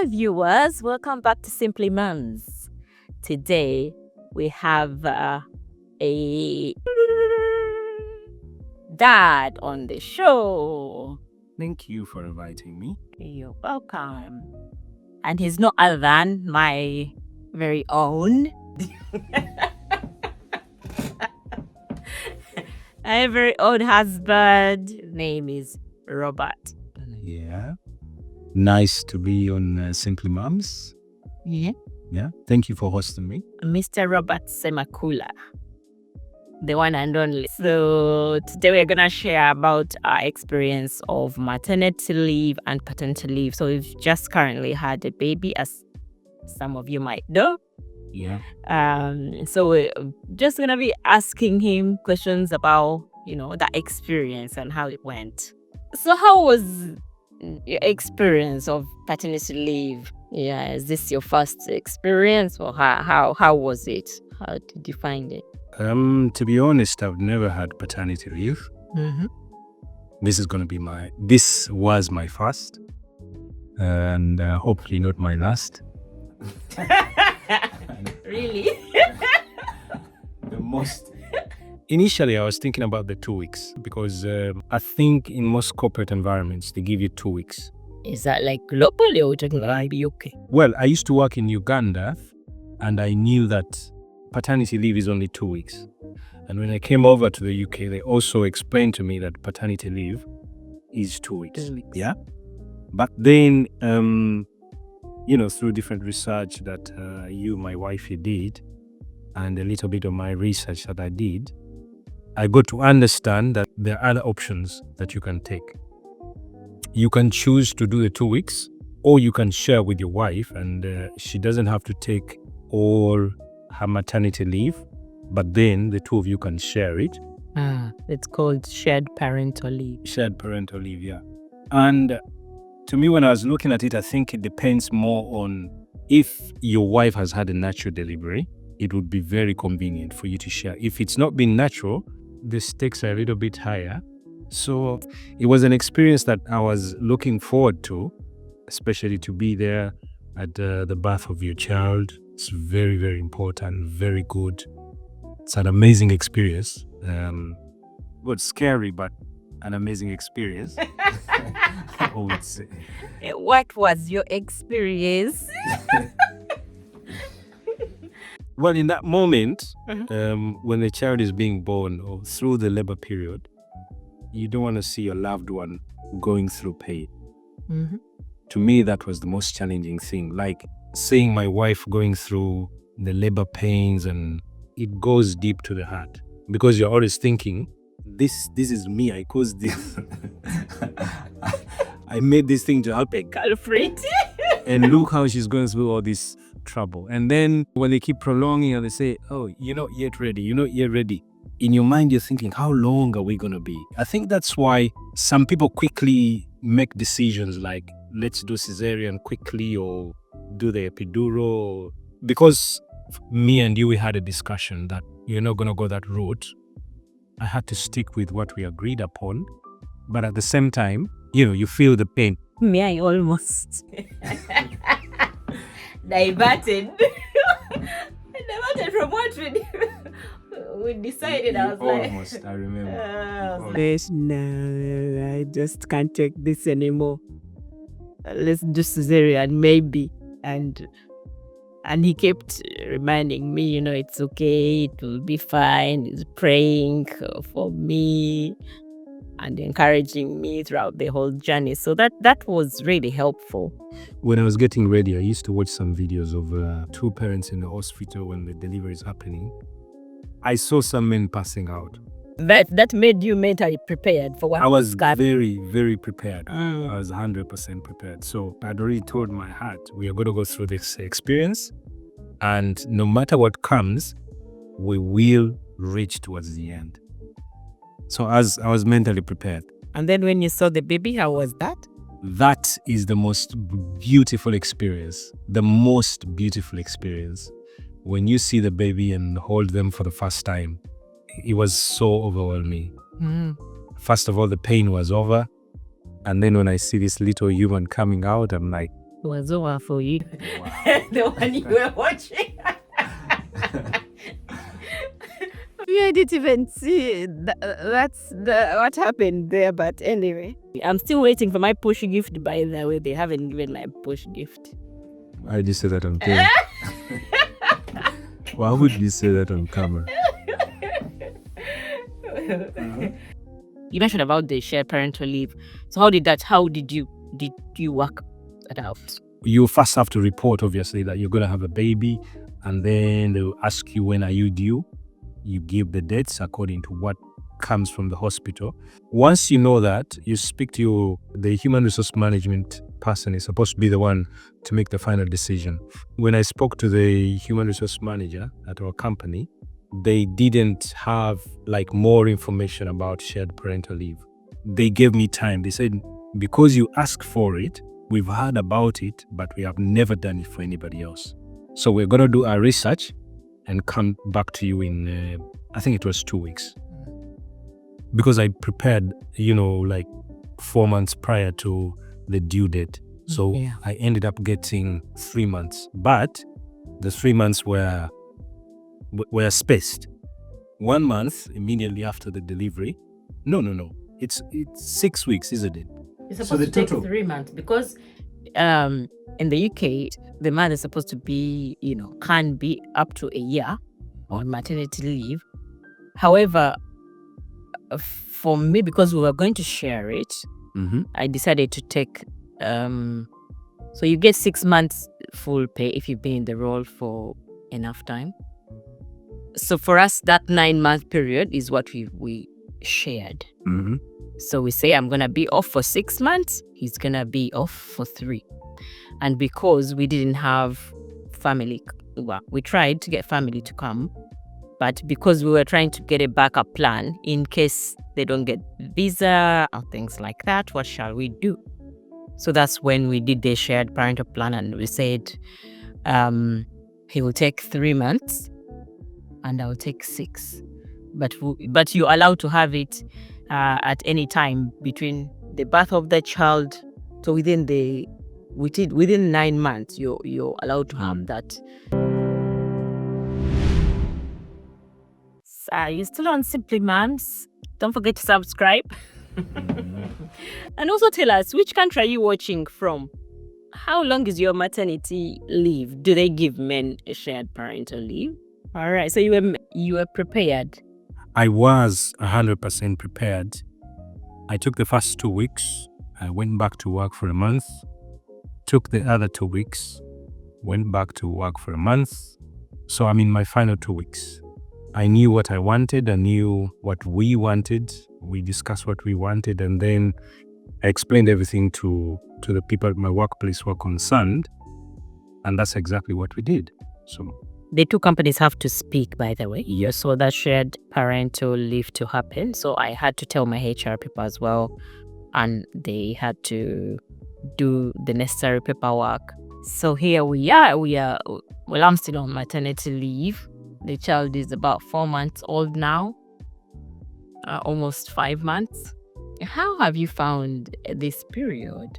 Hello viewers, welcome back to Simply Mums. Today we have a dad on the show. Thank you for inviting me. You're welcome. And he's no other than my very own my very own husband. His name is Robert. Yeah. Nice to be on Simply Mums. Yeah. Yeah. Thank you for hosting me. Mr. Robert Semakula, the one and only. So today we're gonna share about our experience of maternity leave and paternity leave. So we've just currently had a baby, as some of you might know. Yeah. So we're just gonna be asking him questions about, that experience and how it went. So how was your experience of paternity leave? Yeah, is this your first experience, or how was it? How did you find it? To be honest, I've never had paternity leave. Mm-hmm. This was my first, and hopefully not my last. Really? The most. Initially, I was thinking about the 2 weeks because I think in most corporate environments, they give you 2 weeks. Is that like globally, or talking about the UK? Well, I used to work in Uganda and I knew that paternity leave is only 2 weeks. And when I came over to the UK, they also explained to me that paternity leave is 2 weeks. 2 weeks. Yeah. But then, through different research that my wife, did, and a little bit of my research that I did, I got to understand that there are other options that you can take. You can choose to do the 2 weeks, or you can share with your wife, and she doesn't have to take all her maternity leave, but then the two of you can share it. It's called shared parental leave. Shared parental leave, yeah. And to me, when I was looking at it, I think it depends more on if your wife has had a natural delivery, it would be very convenient for you to share. If it's not been natural, the stakes are a little bit higher. So it was an experience that I was looking forward to, especially to be there at the birth of your child. It's very, very important, very good. It's an amazing experience. Well, scary, but an amazing experience. I would say. What was your experience? Well, in that moment, when the child is being born or through the labor period, you don't want to see your loved one going through pain. Mm-hmm. To me, that was the most challenging thing. Like seeing my wife going through the labor pains, and it goes deep to the heart because you're always thinking, this is me. I caused this. I made this thing to happen. Culprit. And look how she's going through all this trouble. And then when they keep prolonging and they say, oh, you're not yet ready. In your mind, you're thinking, how long are we going to be? I think that's why some people quickly make decisions like, let's do cesarean quickly or do the epidural. Because me and you, we had a discussion that you're not going to go that route. I had to stick with what we agreed upon. But at the same time, you feel the pain. Me, I almost diverted. From what we decided. I was almost, I remember. No, I just can't take this anymore. Let's do cesarean, maybe. And he kept reminding me, it's okay, it will be fine. He's praying for me and encouraging me throughout the whole journey. So that was really helpful. When I was getting ready, I used to watch some videos of two parents in the hospital when the delivery is happening. I saw some men passing out. That made you mentally prepared for what I was God. very, very prepared. I was 100% prepared. So I'd already told my heart, we are going to go through this experience. And no matter what comes, we will reach towards the end. So I was mentally prepared. And then when you saw the baby, how was that? That is the most beautiful experience. The most beautiful experience. When you see the baby and hold them for the first time, it was so overwhelming. First of all, the pain was over. And then when I see this little human coming out, I'm like, was over for you. Wow. The one you were watching. I didn't even see that's what happened there, but anyway. I'm still waiting for my push gift, by the way. They haven't given my push gift. Why did you say that on camera? Why would you say that on camera? You mentioned about the shared parental leave. So how did you work that out? You first have to report, obviously, that you're going to have a baby, and then they'll ask you, when are you due? You give the dates according to what comes from the hospital. Once you know that, you speak to the human resource management person is supposed to be the one to make the final decision. When I spoke to the human resource manager at our company, they didn't have more information about shared parental leave. They gave me time. They said, because you asked for it, we've heard about it, but we have never done it for anybody else. So we're going to do our research and come back to you in, I think it was 2 weeks. Because I prepared, 4 months prior to the due date. So Yeah. I ended up getting 3 months. But the 3 months were spaced. 1 month immediately after the delivery. No. It's 6 weeks, isn't it? It's So supposed the to take total- 3 months because in the UK, the man is supposed to be, can be up to a year on maternity leave. However, for me, because we were going to share it, Mm-hmm. I decided to take, so you get 6 months full pay if you've been in the role for enough time. So for us, that 9-month period is what we shared. Mm-hmm. So we say, I'm going to be off for 6 months. He's going to be off for 3. And because we didn't have family, we tried to get family to come. But because we were trying to get a backup plan in case they don't get visa or things like that, what shall we do? So that's when we did the shared parental plan, and we said he will take 3 months and I will take 6. But you're allowed to have it at any time between the birth of the child. So within 9 months, you're allowed to have that. You're still on Simply Moms. Don't forget to subscribe. And also tell us, which country are you watching from? How long is your maternity leave? Do they give men a shared parental leave? All right, so you were prepared. I was 100% prepared. I took the first 2 weeks. I went back to work for a month. Took the other 2 weeks. Went back to work for a month. So I'm in my final 2 weeks. I knew what I wanted. I knew what we wanted. We discussed what we wanted, and then I explained everything to the people at my workplace who were concerned, and that's exactly what we did. So The 2 companies have to speak, by the way. Yes. So that shared parental leave to happen. So I had to tell my HR people as well, and they had to do the necessary paperwork. So here we are. Well, I'm still on maternity leave. The child is about 4 months old now, almost 5 months. How have you found this period?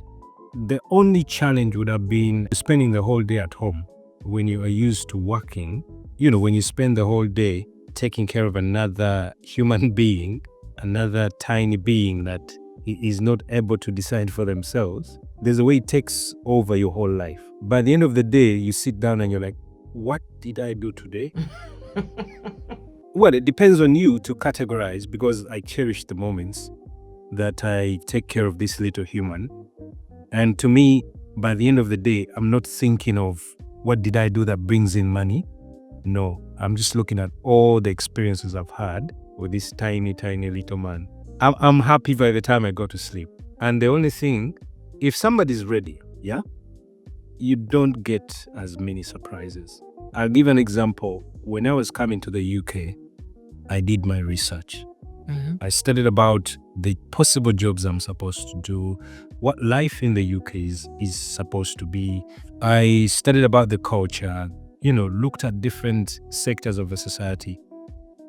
the only challenge would have been spending the whole day at home. When you are used to working, when you spend the whole day taking care of another human being, another tiny being that is not able to decide for themselves, there's a way it takes over your whole life. By the end of the day, you sit down and you're like, what did I do today? Well, it depends on you to categorize, because I cherish the moments that I take care of this little human. And to me, by the end of the day, I'm not thinking of what did I do that brings in money. No, I'm just looking at all the experiences I've had with this tiny, tiny little man. I'm happy by the time I go to sleep. And the only thing, if somebody's ready, you don't get as many surprises. I'll give an example. When I was coming to the UK, I did my research. Mm-hmm. I studied about the possible jobs I'm supposed to do, what life in the UK is supposed to be. I studied about the culture, looked at different sectors of the society.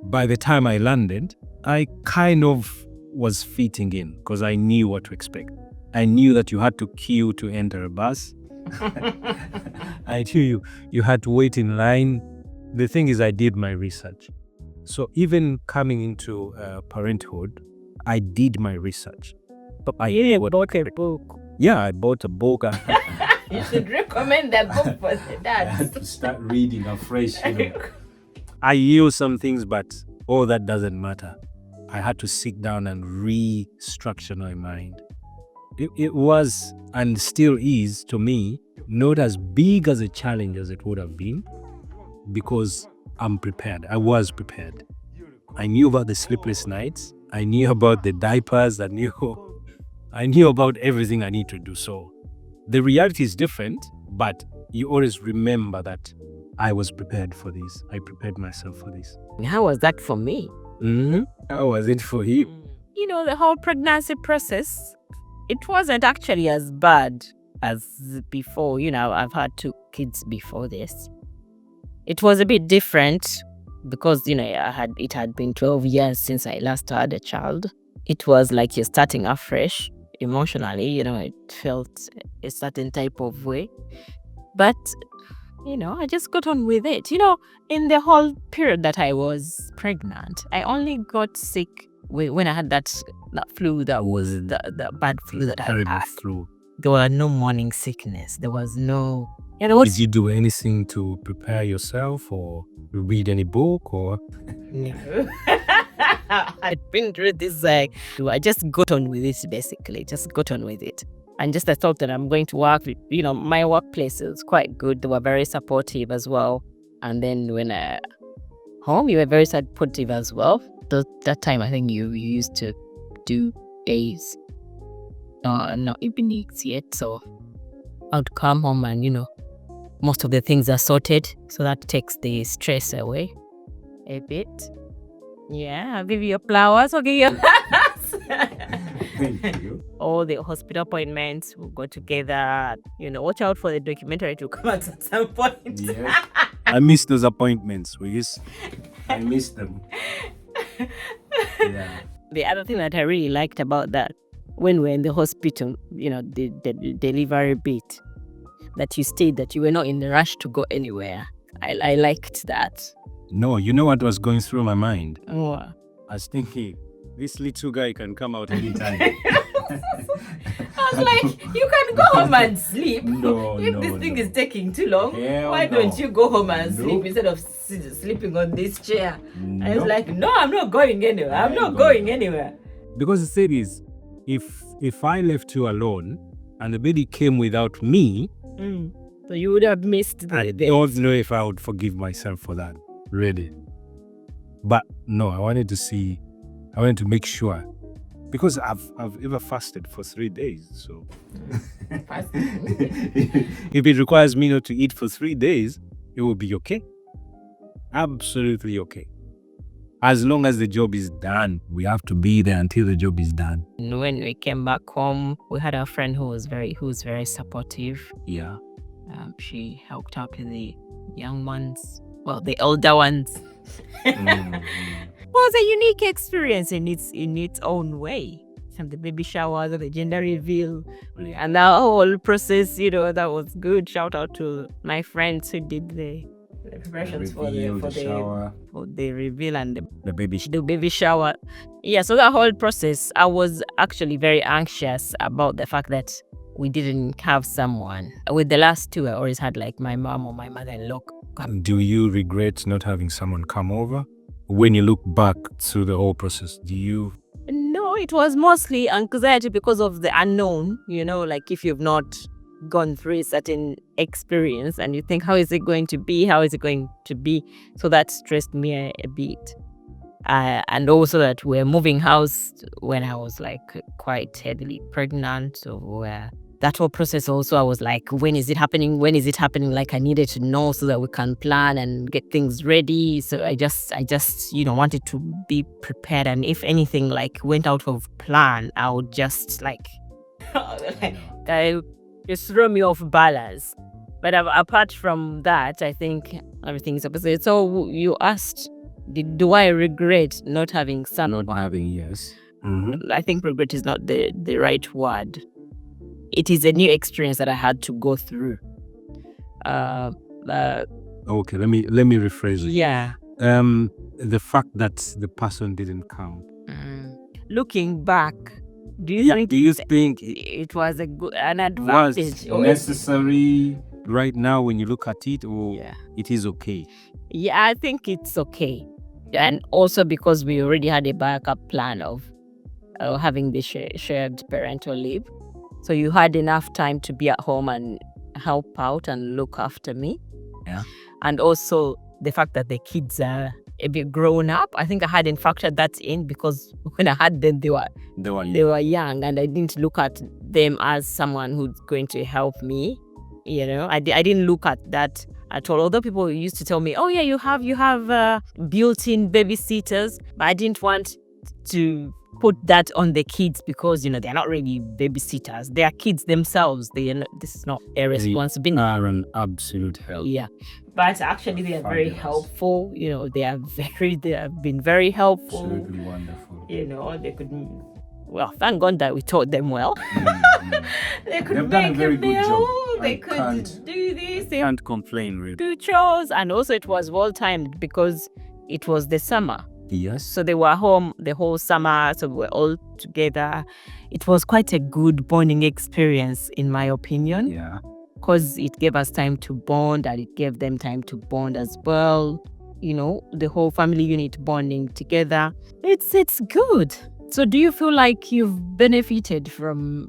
By the time I landed, I kind of was fitting in because I knew what to expect. I knew that you had to queue to enter a bus. I tell you had to wait in line. The thing is, I did my research. So even coming into parenthood, I did my research. But I bought a book. Yeah, I bought a book. You should recommend that book for the I had dads. to start reading afresh. I use some things, but all that doesn't matter. I had to sit down and restructure my mind. It was and still is, to me, not as big as a challenge as it would have been, because I'm prepared. I was prepared. I knew about the sleepless nights. I knew about the diapers. I knew about everything I need to do. So the reality is different, but you always remember that I was prepared for this. I prepared myself for this. How was that for me? How was it for you? You know, the whole pregnancy process, it wasn't actually as bad as before. You know, I've had 2 kids before this. It was a bit different because, you know, it had been 12 years since I last had a child. It was like you're starting afresh emotionally, you know, it felt a certain type of way. But, you know, I just got on with it. You know, in the whole period that I was pregnant, I only got sick when I had that flu that was the bad flu that I Terrible had. flu. There were no morning sickness. There was no... You know what? Did you do anything to prepare yourself, or read any book, or? No. I'd been through this, I just got on with it, basically. Just got on with it. And just I thought that I'm going to work with, you know, my workplace is quite good. They were very supportive as well. And then when home, you were very supportive as well. That time, I think you used to do days. Not evenings yet. So I'd come home and, you know, most of the things are sorted. So that takes the stress away a bit. Yeah, I'll give you your flowers. I'll give you Thank you. all the hospital appointments. We'll go together. You know, watch out for the documentary to come out at some point. Yes. I miss those appointments. I miss them. Yeah. The other thing that I really liked about that, when we're in the hospital, you know, the delivery bit, that you stayed, that you were not in a rush to go anywhere. I liked that. No, you know what was going through my mind? Oh. I was thinking, this little guy can come out anytime. I was like, you can go home and sleep. No, if no, this thing no. is taking too long, Hell why no. don't you go home and No. sleep instead of sleeping on this chair? I was No. like, no, I'm not going anywhere. I'm I not ain't going going. anywhere. Because the thing is, if I left you alone and the baby came without me, So you would have missed I don't know if I would forgive myself for that, really. But no, I wanted to make sure, because I've ever fasted for 3 days. So if it requires me not to eat for 3 days, it will be okay. Absolutely okay. As long as the job is done, we have to be there until the job is done. And when we came back home, we had a friend who was very supportive. Yeah. She helped out with the young ones, well, the older ones. Mm. It was a unique experience in its own way. And the baby showers, the gender reveal, and the whole process, you know, that was good. Shout out to my friends who did the preparations for the reveal and the baby. the baby shower. Yeah, so that whole process, I was actually very anxious about the fact that we didn't have someone. With the last 2, I always had like my mom or my mother-in-law come. Do you regret not having someone come over? When you look back through the whole process, do you? No, it was mostly anxiety because of the unknown, you know, like if you've not gone through a certain experience and you think, how is it going to be? How is it going to be? So that stressed me a bit. And also that we're moving house when I was like quite heavily pregnant. So that whole process also, I was like, when is it happening? When is it happening? Like I needed to know so that we can plan and get things ready. So I just, you know, wanted to be prepared. And if anything like went out of plan, I would just like, just throw me off balance. But apart from that, I think everything's opposite. So you asked, do I regret not having son? Not having, yes. I think regret is not the right word. it is a new experience that I had to go through. Okay, let me rephrase it. Yeah. The fact that the person didn't count. Looking back, do you think it was an advantage? Was necessary right now when you look at it, or it is okay? Yeah, I think it's okay. And also because we already had a backup plan of having the shared parental leave. So you had enough time to be at home and help out and look after me. Yeah. And also the fact that the kids are a bit grown up. I think I hadn't factored that in because when I had them, they were young, and I didn't look at them as someone who's going to help me. You know, I didn't look at that at all. Although people used to tell me, "Oh yeah, you have built-in babysitters," but I didn't want to put that on the kids because they're not really babysitters. They are kids themselves. This is not a responsibility. They are an absolute help. Yeah, but actually they are very helpful. They have been very helpful. Absolutely wonderful. They could. Well, thank God that we taught them well. They could They've make done a very a good meal. job. They could do this. They Can't complain really. do chores, and also it was well timed because it was the summer. Yes. So they were home the whole summer, so we were all together. It was quite a good bonding experience, in my opinion. Yeah. Because it gave us time to bond, and it gave them time to bond as well. The whole family unit bonding together. It's good. So do you feel like you've benefited from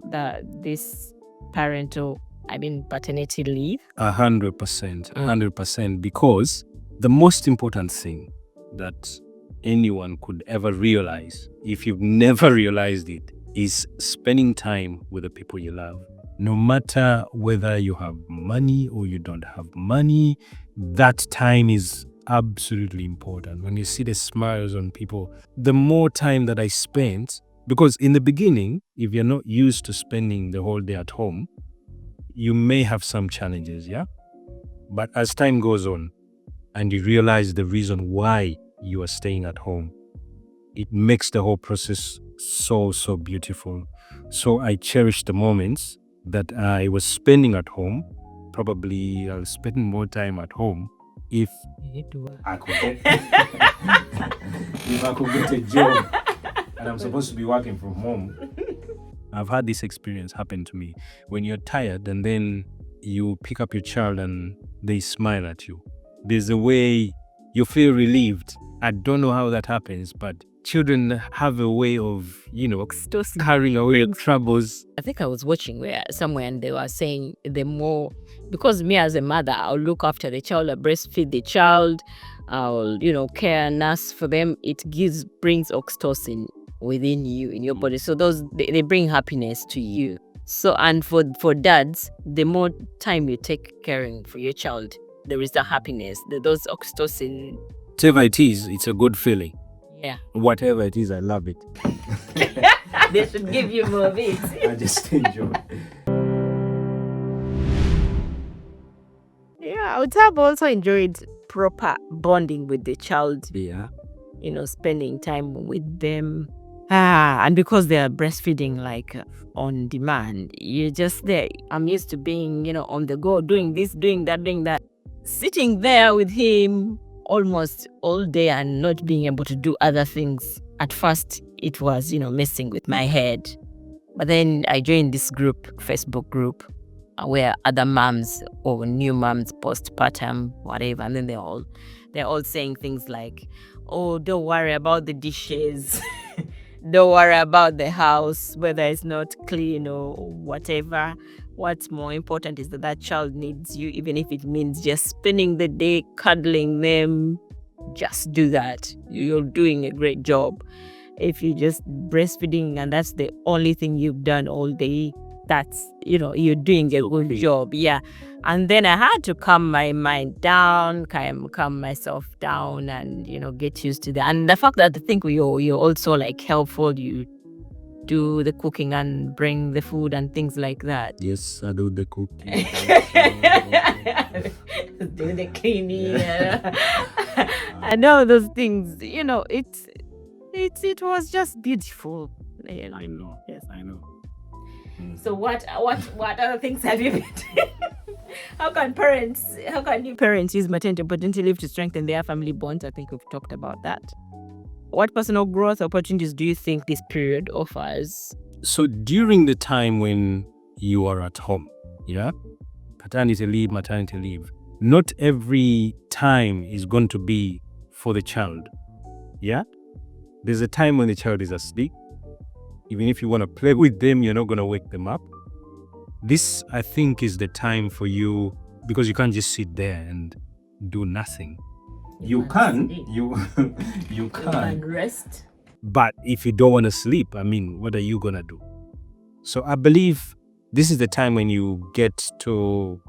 this paternity leave? 100%. 100%. Because the most important thing that anyone could ever realize, if you've never realized it, is spending time with the people you love. No matter whether you have money or you don't have money, that time is absolutely important. When you see the smiles on people, the more time that I spent, because in the beginning, if you're not used to spending the whole day at home, you may have some challenges, yeah? But as time goes on and you realize the reason why you are staying at home, it makes the whole process so beautiful. So I cherish the moments that I was spending at home. Probably I'll spend more time at home if I could get if I could get a job and I'm supposed to be working from home. I've had this experience happen to me. When you're tired and then you pick up your child and they smile at you, there's a way you feel relieved. I don't know how that happens, but children have a way of, carrying away troubles. I think I was watching somewhere and they were saying because me as a mother, I'll look after the child, I'll breastfeed the child, I'll, care and nurse for them. It brings oxytocin within you, in your body. So they bring happiness to you. So, and for dads, the more time you take caring for your child, there is the happiness, those oxytocin. Whatever it is, it's a good feeling. Yeah. Whatever it is, I love it. They should give you more of it. I just enjoy. Yeah, I would have also enjoyed proper bonding with the child. Yeah. Spending time with them. And because they are breastfeeding on demand, you're just there. I'm used to being, on the go, doing this, doing that. Sitting there with him almost all day and not being able to do other things. At first, it was, messing with my head. But then I joined this Facebook group, where other moms or new moms, postpartum, whatever, and then they're all saying things like, "Oh, don't worry about the dishes." Don't worry about the house, whether it's not clean or whatever. What's more important is that child needs you, even if it means just spending the day cuddling them. Just do that. You're doing a great job. If you just breastfeeding and that's the only thing you've done all day, that's, you're doing a good job. Yeah. And then I had to calm my mind down, calm myself down and, get used to that. And the fact that I think you're also helpful, you do the cooking and bring the food and things like that. Yes, I do the cooking. Do the cleaning. And all those things, it was just beautiful. I know. Yes, I know. So what other things have you been doing? How can new parents use maternity or paternity leave to strengthen their family bonds? I think we've talked about that. What personal growth opportunities do you think this period offers? So during the time when you are at home, paternity leave, maternity leave, not every time is going to be for the child. There's a time when the child is asleep. Even if you want to play with them, you're not going to wake them up. This, I think, is the time for you, because you can't just sit there and do nothing. You can rest. But if you don't want to sleep, what are you going to do? So I believe this is the time when you get to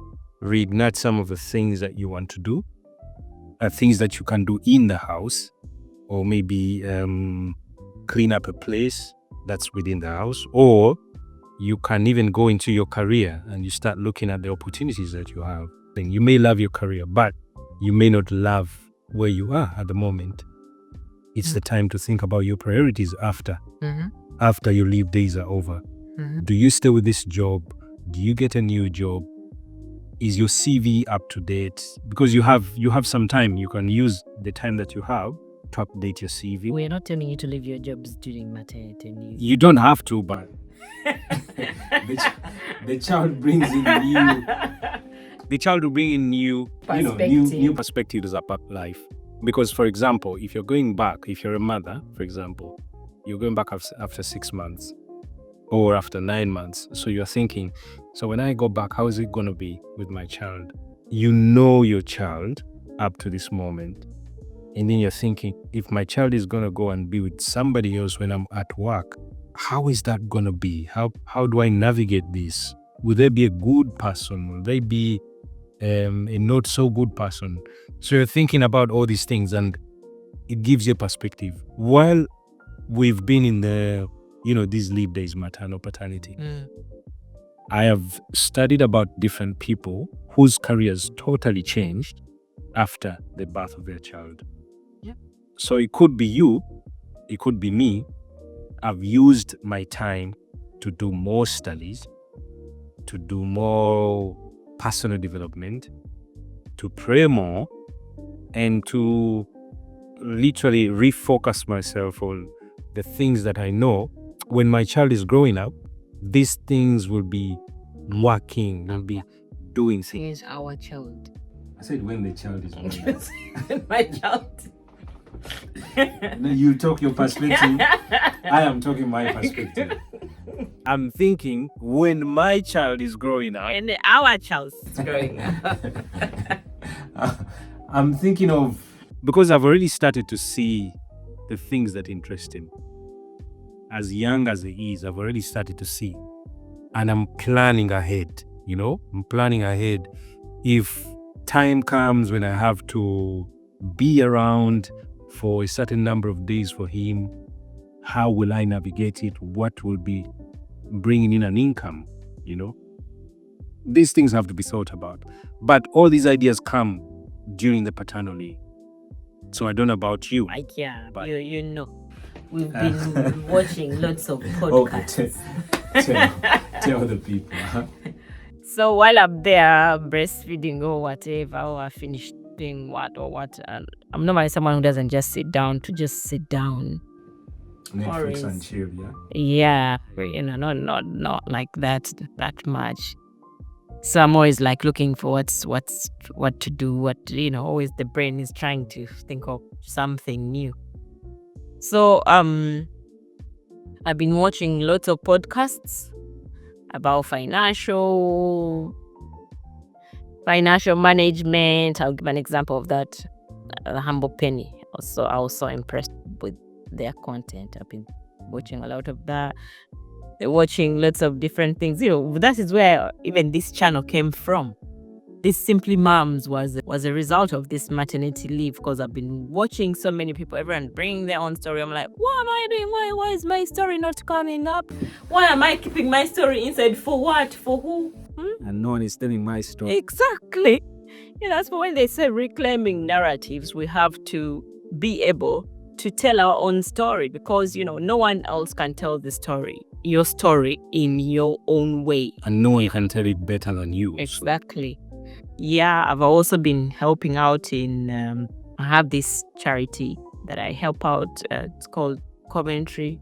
reignite some of the things that you want to do, things that you can do in the house, or maybe clean up a place that's within the house, or you can even go into your career and you start looking at the opportunities that you have. Then you may love your career, but you may not love where you are at the moment. It's the time to think about your priorities after your leave days are over. Do you stay with this job? Do you get a new job? Is your CV up to date? Because you have some time. You can use the time that you have to update your CV. We're not telling you to leave your jobs during maternity leave. You don't have to, but the child brings in new. The child will bring in new perspectives about life. Because, for example, if you're a mother, for example, you're going back after 6 months or after 9 months. So you're thinking, so when I go back, how is it going to be with my child? You know your child up to this moment. And then you're thinking, if my child is going to go and be with somebody else when I'm at work, how is that going to be? How do I navigate this? Will they be a good person? Will they be a not so good person? So you're thinking about all these things, and it gives you perspective. While we've been in the, these leave days, maternal, paternity, I have studied about different people whose careers totally changed after the birth of their child. So it could be you, it could be me. I've used my time to do more studies, to do more personal development, to pray more, and to literally refocus myself on the things that I know. When my child is growing up, these things will be working, will be doing things. Here's our child. I said when the child is growing up. My child. You talk your perspective. I am talking my perspective. I'm thinking when my child is growing up. And our child is growing up. I'm thinking of, because I've already started to see the things that interest him. As young as he is, I've already started to see. And I'm planning ahead, I'm planning ahead. If time comes when I have to be around for a certain number of days for him, how will I navigate it? What will be bringing in an income, These things have to be thought about. But all these ideas come during the paternal leave. So I don't know about you. But we've been watching lots of podcasts. Okay, tell the people. So while I'm there breastfeeding or whatever, or I finish doing what, and I'm normally someone who doesn't just sit down to just sit down. Netflix and chill, not like that much. So I'm always like looking for what to do, always the brain is trying to think of something new. So I've been watching lots of podcasts about financial management. I'll give an example of that. Humble Penny. I was so impressed with their content. I've been watching a lot of that. They're watching lots of different things. That is where even this channel came from. This Simply Moms was a result of this maternity leave, because I've been watching so many people, everyone bringing their own story. I'm like, what am I doing? Why is my story not coming up? Why am I keeping my story inside? For what? For who? And no one is telling my story. Exactly. That's for when they say reclaiming narratives, we have to be able to tell our own story, because no one else can tell the story. your story in your own way. And no one can tell it better than you. Exactly. Yeah, I've also been helping out in, I have this charity that I help out. It's called Commentary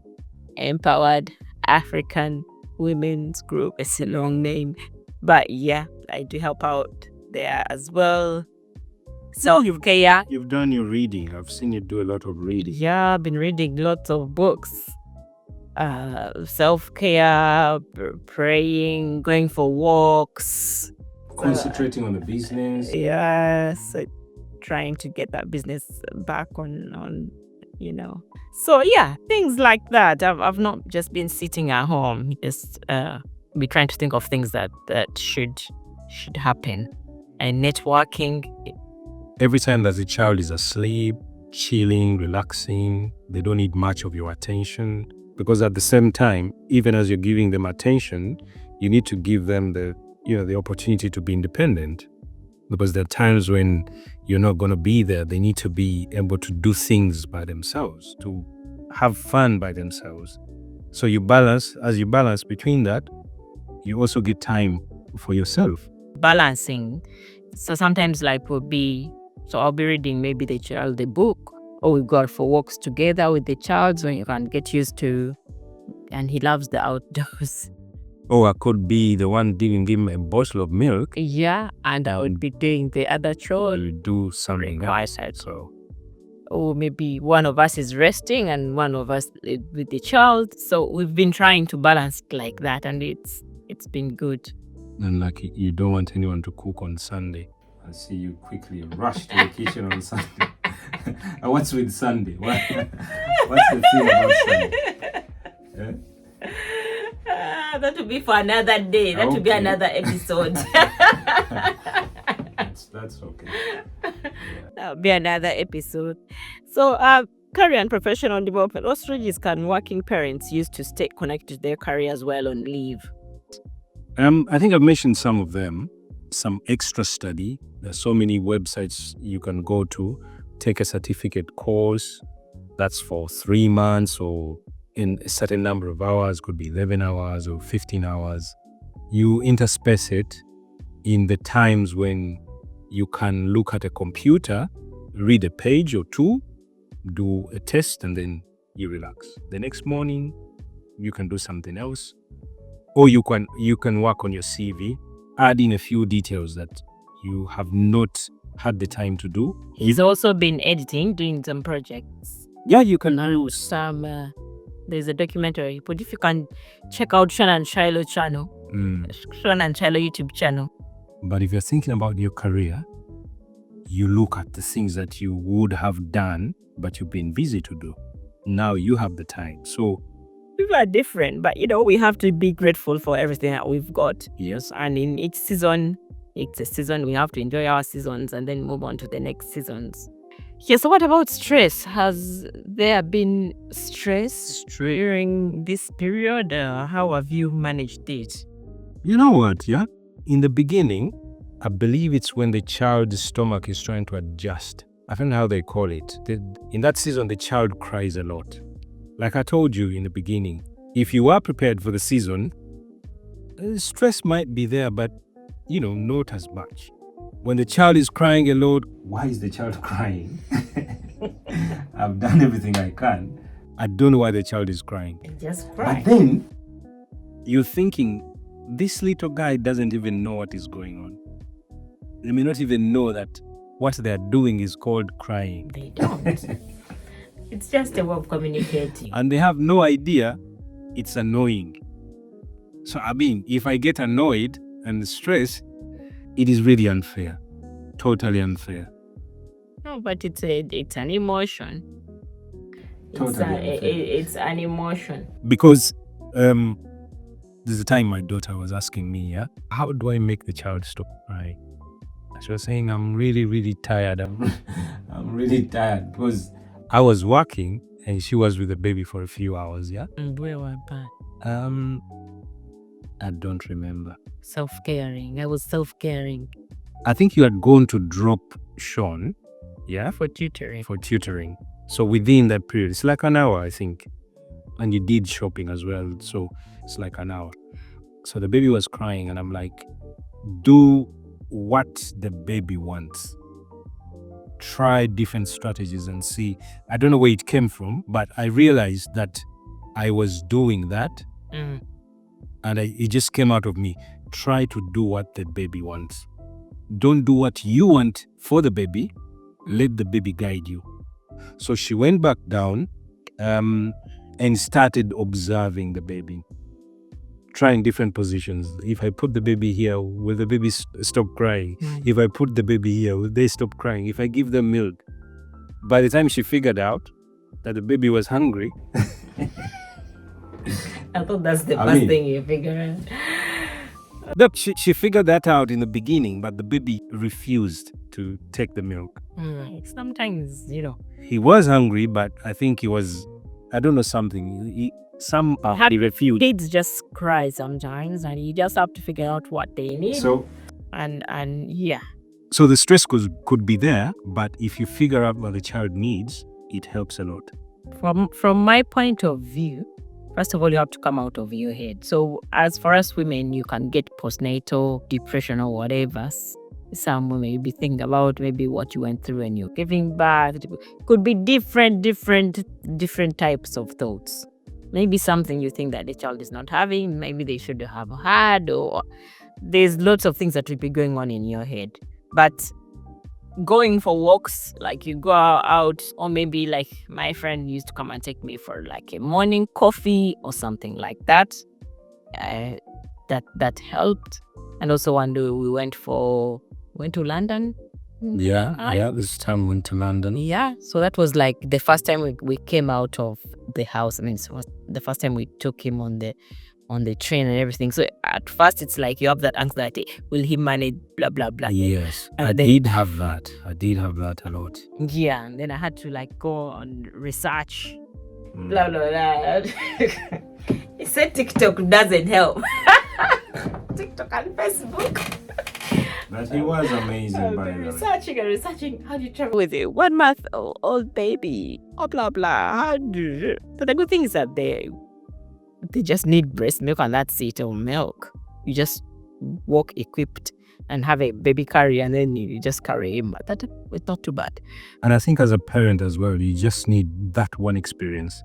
Empowered African Women's Group. It's a long name. But yeah, I do help out there as well. So, okay, yeah. You've done your reading. I've seen you do a lot of reading. Yeah, I've been reading lots of books. Self-care, praying, going for walks. Concentrating on the business. Yes, trying to get that business back on. So yeah, things like that. I've not just been sitting at home, just be trying to think of things that should happen. And networking. Every time that the child is asleep, chilling, relaxing, they don't need much of your attention, because at the same time, even as you're giving them attention, you need to give them the opportunity to be independent, because there are times when you're not going to be there. They need to be able to do things by themselves, to have fun by themselves. So as you balance between that, you also get time for yourself. Balancing. So sometimes I'll be reading maybe the child the book, or we go out for walks together with the child, so you can get used to, and he loves the outdoors. Or I could be the one giving him a bottle of milk. Yeah, and I would be doing the other chore. You do something else. So, or maybe one of us is resting and one of us with the child. So we've been trying to balance like that, and it's been good. And like, you don't want anyone to cook on Sunday. I see you quickly rush to the kitchen on Sunday. What's with Sunday? What's the thing about Sunday? Yeah? That will be for another day. That will be another episode. That's okay. That'll be another episode. So, career and professional development. What strategies can working parents use to stay connected to their careers while on leave? I think I've mentioned some of them. Some extra study. There's so many websites you can go to, take a certificate course. That's for 3 months, or in a certain number of hours, could be 11 hours or 15 hours. You intersperse it in the times when you can look at a computer, read a page or two, do a test, and then you relax. The next morning, you can do something else. Or you can work on your CV, add in a few details that you have not had the time to do. He's also been editing, doing some projects. Yeah, you can do some. There's a documentary, but if you can check out Sean and Shiloh channel, Sean and Shiloh YouTube channel. But if you're thinking about your career, you look at the things that you would have done, but you've been busy to do. Now you have the time. So people are different, but we have to be grateful for everything that we've got. Yes. And in each season, it's a season. We have to enjoy our seasons and then move on to the next seasons. Yeah, so what about stress? Has there been stress during this period? How have you managed it? You know what, yeah? In the beginning, I believe it's when the child's stomach is trying to adjust. I don't know how they call it. In that season, the child cries a lot. Like I told you in the beginning, if you are prepared for the season, stress might be there, but not as much. When the child is crying a lot, why is the child crying? I've done everything I can. I don't know why the child is crying. Just cry. But then you're thinking, this little guy doesn't even know what is going on. They may not even know that what they're doing is called crying. They don't. It's just a way of communicating. And they have no idea it's annoying. So, if I get annoyed and stressed, it is really unfair. Totally unfair. No, but it's an emotion. It's an emotion. Because there's a time my daughter was asking me, how do I make the child stop crying? She was saying, I'm really, really tired. I'm really tired because I was working and she was with the baby for a few hours, And where were you? I don't remember. Self-caring. I was self-caring. I think you had gone to drop Sean, for tutoring. So within that period, it's like an hour, I think. and you did shopping as well, so it's like an hour. So the baby was crying, and I'm like, do what the baby wants. Try different strategies and see. I don't know where it came from, but I realized that I was doing that, and it just came out of me. Try to do what the baby wants. Don't do what you want for the baby. Let the baby guide you. So she went back down and started observing the baby, trying different positions. If I put the baby here, will the baby stop crying? If I put the baby here, will they stop crying? If I give them milk. By the time she figured out that the baby was hungry, I thought that's the first thing you figure out. Look, she figured that out in the beginning, but the baby refused to take the milk. Sometimes, He was hungry, but I think he was, I don't know, something. He refused. Kids just cry sometimes, and you just have to figure out what they need. So, and yeah. So the stress could be there, but if you figure out what the child needs, it helps a lot. From my point of view, first of all, you have to come out of your head. So as for us women, you can get postnatal depression or whatever. Some women, you'll be thinking about maybe what you went through when you're giving birth. It could be different types of thoughts. Maybe something you think that the child is not having, maybe they should have had, or there's lots of things that will be going on in your head. But going for walks, like you go out, or maybe like my friend used to come and take me for like a morning coffee or something like that. That helped. And also one day we went to London. Yeah, this time we went to London. Yeah, so that was like the first time we came out of the house. I mean, it was the first time we took him on the train and everything. So at first it's like you have that anxiety. Will he manage blah, blah, blah? Yes, I did have that. I did have that a lot. Yeah, and then I had to like go on research. Blah, blah, blah. He said TikTok doesn't help. TikTok and Facebook. But he was amazing, by the way. Researching. How do you travel with a 1 month old baby? Oh, blah, blah. But the good thing is that they just need breast milk and that's it, or milk. You just walk equipped and have a baby carrier, and then you just carry him. But it's not too bad. And I think as a parent as well, you just need that one experience.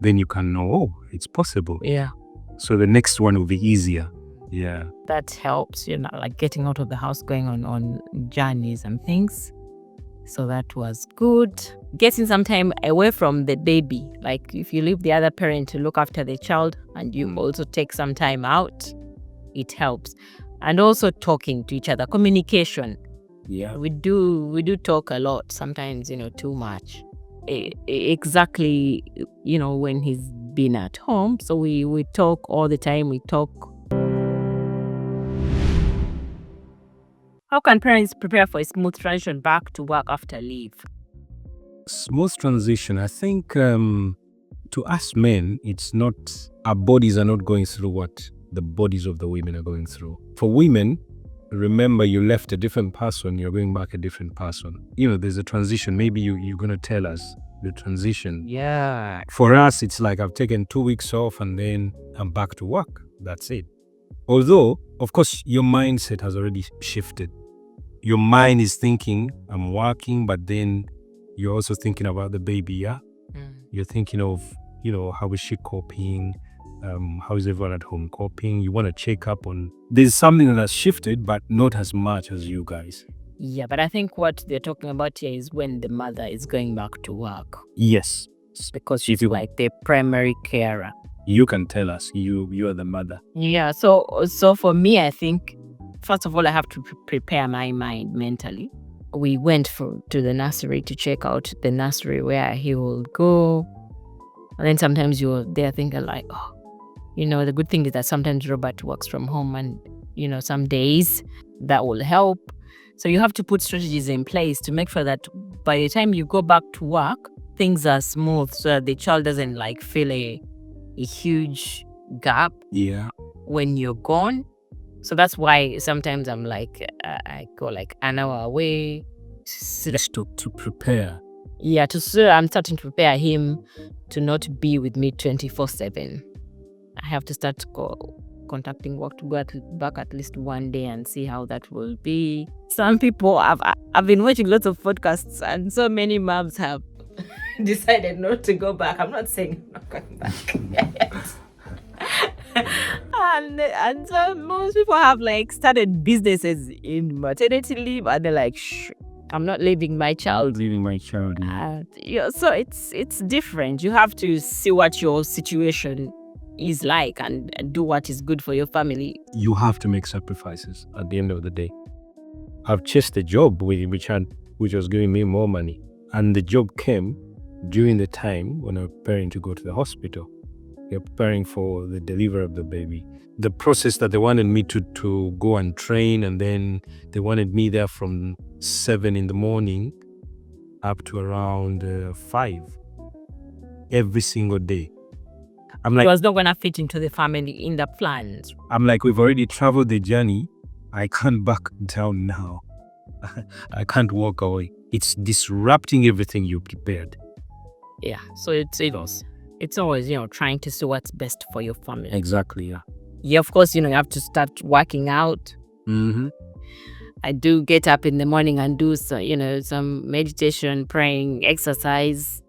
Then you can know, oh, it's possible. Yeah. So the next one will be easier. Yeah. That helps, like getting out of the house, going on journeys and things. So that was good. Getting some time away from the baby. Like if you leave the other parent to look after the child and you also take some time out, it helps. And also talking to each other, communication. Yeah. We do talk a lot, sometimes, too much. Exactly, when he's been at home. So we talk all the time, we talk. How can parents prepare for a smooth transition back to work after leave? Smooth transition, I think to us men, it's not, our bodies are not going through what the bodies of the women are going through. For women, remember you left a different person, you're going back a different person. There's a transition. Maybe you're going to tell us the transition. Yeah. For us, it's like I've taken 2 weeks off and then I'm back to work. That's it. Although, of course, your mindset has already shifted. Your mind is thinking, I'm working, but then you're also thinking about the baby, yeah? You're thinking of, how is she coping? How is everyone at home coping? You want to check up on... There's something that has shifted, but not as much as you guys. Yeah, but I think what they're talking about here is when the mother is going back to work. Yes. Because she's like the primary carer. You can tell us. You are the mother. Yeah, so for me, I think, first of all, I have to prepare my mind mentally. We went to the nursery to check out the nursery where he will go. And then sometimes you're there thinking like, the good thing is that sometimes Robert works from home and, some days that will help. So you have to put strategies in place to make sure that by the time you go back to work, things are smooth so that the child doesn't like feel a huge gap when you're gone. So that's why sometimes I'm like, I go like an hour away. Just to prepare. Yeah, I'm starting to prepare him to not be with me 24/7. I have to start contacting work to go back at least one day and see how that will be. Some people I've been watching lots of podcasts, and so many moms have decided not to go back. I'm not saying I'm not going back. And so most people have like started businesses in maternity leave, and they're like, I'm not leaving my child. Yeah, so it's different. You have to see what your situation is like and do what is good for your family. You have to make sacrifices at the end of the day. I've chased a job which was giving me more money, and the job came during the time when I was preparing to go to the hospital. They're preparing for the delivery of the baby. The process that they wanted me to go and train, and then they wanted me there from 7 in the morning up to around 5 every single day. I'm like, it was not going to fit into the family in the plans. I'm like, we've already traveled the journey. I can't back down now. I can't walk away. It's disrupting everything you prepared. Yeah, so it's always, trying to see what's best for your family. Exactly, yeah. Yeah, of course, you have to start working out. Mm-hmm. I do get up in the morning and do some meditation, praying, exercise.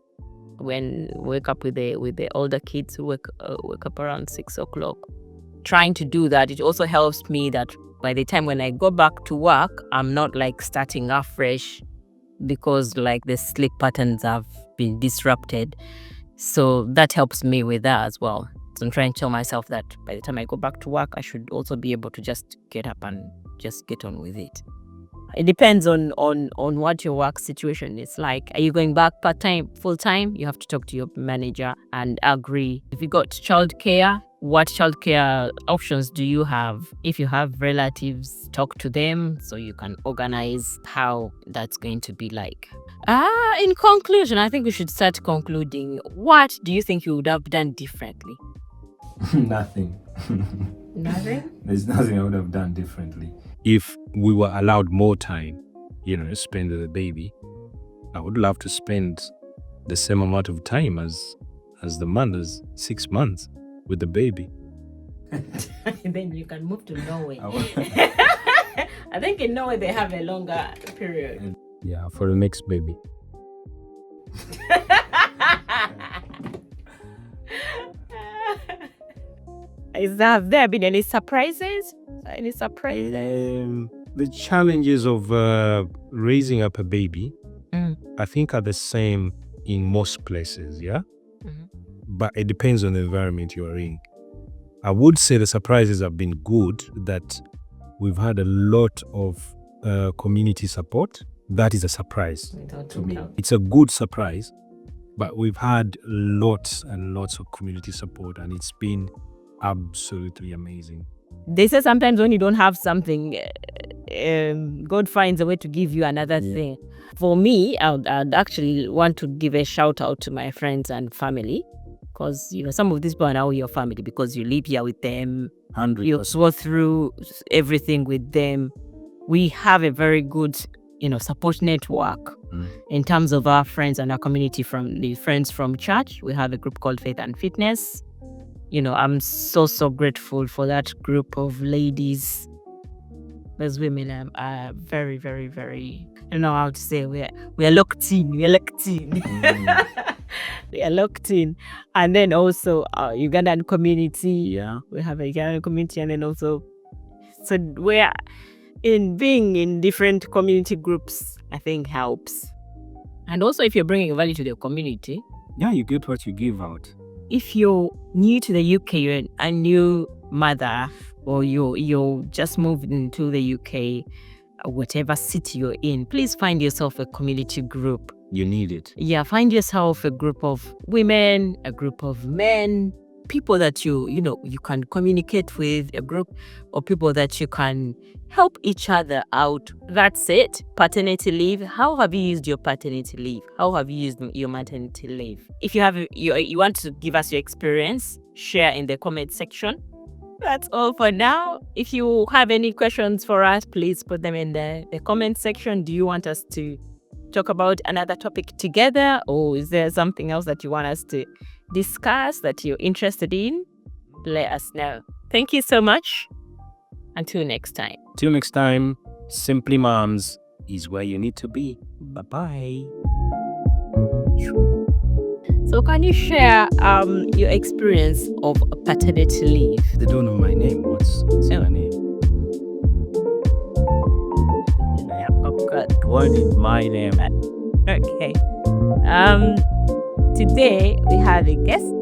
When wake up with the older kids who wake up around 6 o'clock, trying to do that, it also helps me that by the time when I go back to work, I'm not like starting afresh because like the sleep patterns have been disrupted. So that helps me with that as well. So I'm trying to tell myself that by the time I go back to work, I should also be able to just get up and just get on with it. It depends on what your work situation is like. Are you going back part-time, full-time? You have to talk to your manager and agree. If you got childcare, what childcare options do you have? If you have relatives, talk to them so you can organize how that's going to be like. In conclusion, I think we should start concluding. What do you think you would have done differently? Nothing. Nothing? There's nothing I would have done differently. If we were allowed more time, spend with the baby, I would love to spend the same amount of time as the mothers, 6 months with the baby. Then you can move to Norway. I think in Norway they have a longer period. Yeah, for the next baby. Have there been any surprises? The challenges of raising up a baby, I think, are the same in most places, yeah? Mm-hmm. But it depends on the environment you are in. I would say the surprises have been good, that we've had a lot of community support. That is a surprise to me. It's a good surprise, but we've had lots and lots of community support, and it's been absolutely amazing. They say sometimes when you don't have something, God finds a way to give you another thing. For me, I'd actually want to give a shout out to my friends and family, because some of these people are now your family because you live here with them. 100%. You go through everything with them. We have a very good support network in terms of our friends and our community. From the friends from church, we have a group called Faith and Fitness. I'm so grateful for that group of ladies. Those women are very, very, very, I don't know how to say, we are locked in. We are locked in. And then also our Ugandan community. Yeah. We have a Ugandan community, and then also, so we're being in different community groups, I think helps. And also if you're bringing value to the community. Yeah, you get what you give out. If you're new to the UK, you're a new mother, or you're just moved into the UK, whatever city you're in, please find yourself a community group. You need it. Yeah, find yourself a group of women, a group of men, people that you can communicate with, a group of people that you can help each other out. That's it. Paternity leave. How have you used your paternity leave? How have you used your maternity leave? If you have you want to give us your experience, share in the comment section. That's all for now. If you have any questions for us, please put them in the comment section. Do you want us to talk about another topic together, or is there something else that you want us to discuss that you're interested in? Let us know. Thank you so much. Until next time. Till next time, Simply Moms is where you need to be. Bye-bye. So can you share your experience of paternity leave? They don't know my name. What's your name? What is my name? Okay. Today we have a guest.